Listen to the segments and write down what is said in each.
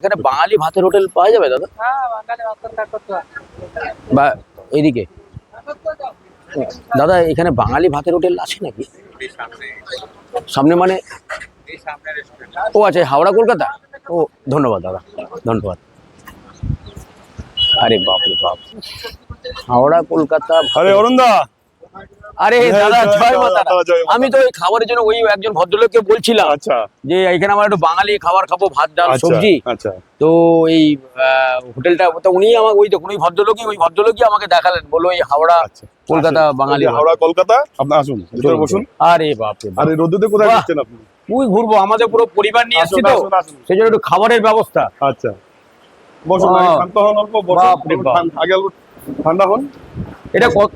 এখানে বাঙালি ভাতের হোটেল পাওয়া যাবে দাদা? বা এইদিকে দাদা এখানে বাঙালি ভাতের হোটেল আছে নাকি? সামনে মানে? ও আচ্ছা, হাওড়া কলকাতা। ও ধন্যবাদ দাদা, ধন্যবাদ। আরে বাপ রে বাপ, হাওড়া কলকাতা। আরে অরুণদা, আরে দাদা জয় মা তারা। জয় মা। আমি তো এই খাবারের জন্য ওই একজন ভদ্রলোককে বলছিলাম আচ্ছা যে এখানে আমার একটু বাঙালি খাবার খাবো, ভাত ডাল আচ্ছা সবজি। আচ্ছা তো এই হোটেলটা তো উনি আমাকে ওই দেখুন ওই ভদ্রলোকই আমাকে দেখালেন, বললো এই হাওড়া আচ্ছা কলকাতা আসুন। বাঙালি এই যে হাওড়া কলকাতা, আপনি আসুন ভিতরে বসুন। আরে বাপ রে বাপ। আরে রোদুতে কোথায় বাহ। যাচ্ছেন আপনি? তুই ঘুরবো, আমাদের পুরো পরিবার নিয়ে আসছি আসুন, তো, আসুন, আসুন। সেই জন্য একটু খাবারের ব্যবস্থা। আচ্ছা বসুন, বাহ। আগে শান্ত হন, অল্প বসুন। বাপ রে বাপ। আগে অল্প ঠান্ডা হন। এটা কত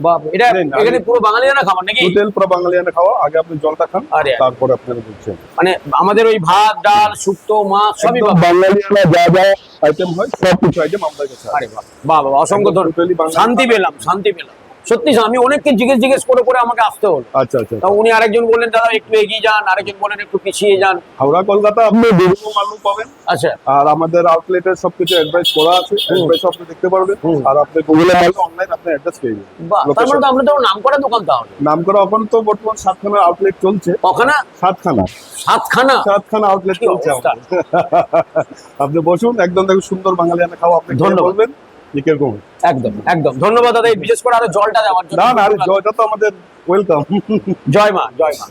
বাপ, এটা নেন, এখানে আগে- পুরো বাঙালিরা খাবার নাকি? হোটেল পুরো বাঙালিয়ানা খাওয়া, আগে আপনি জলটা খান, আরে। তারপরে আপনারা বুঝছেন। মানে আমাদের ওই ভাত ডাল শুক্তো মাছ সবই একদম পাবো। বাঙালিয়ানা যা যা আইটেম হয় সব কিছু আইটেম আমাদের কাছে আছে। আরে বাহ বাহ বাহ, অসংখ্য একদম totally ধন্যবাদ। বাঙালি শান্তি খাবার। পেলাম, শান্তি পেলাম সত্যি। আমি অনেককে জিজ্ঞেস করে আমাকে আসতে হলো। আচ্ছা আচ্ছা তা উনি আরেকজন বললেন দাদা একটু এগিয়ে যান, আরেকজন বললেন একটু পিছিয়ে যান। হাওড়া কলকাতা আপনি বিভিন্ন মালু পাবেন। আচ্ছা আর আমাদের আউটলেটের সবকিছু অ্যাডভাইস করা আছে, অ্যাডভাইস আপনি দেখতে পারবেন। হুম। আর আপনি গুগলে মারলে অনলাইন আপনি অ্যাড্রেস পেয়ে যাবেন। বাহ, তার মানে তো আপনাদের নাম করা দোকান তাহলে। নাম করা এখন তো বর্তমান 7খানা আউটলেট চলছে। কখানা? 7খানা সাতখানা আউটলেট কি চলছে অবস্থা? আমাদের। আপনি বসুন, একদম দেখুন সুন্দর বাঙালিয়ানা খাওয়া, আপনি খেয়ে ধন্যবাদ। বলবেন যে কিরকম। একদম একদম ধন্যবাদ দাদা, এই বিশেষ করে আরো জলটা দেওয়ার জন্য। না না, আরে জয়টা তো আমাদের ওয়েলকাম। জয় মা, জয় মা।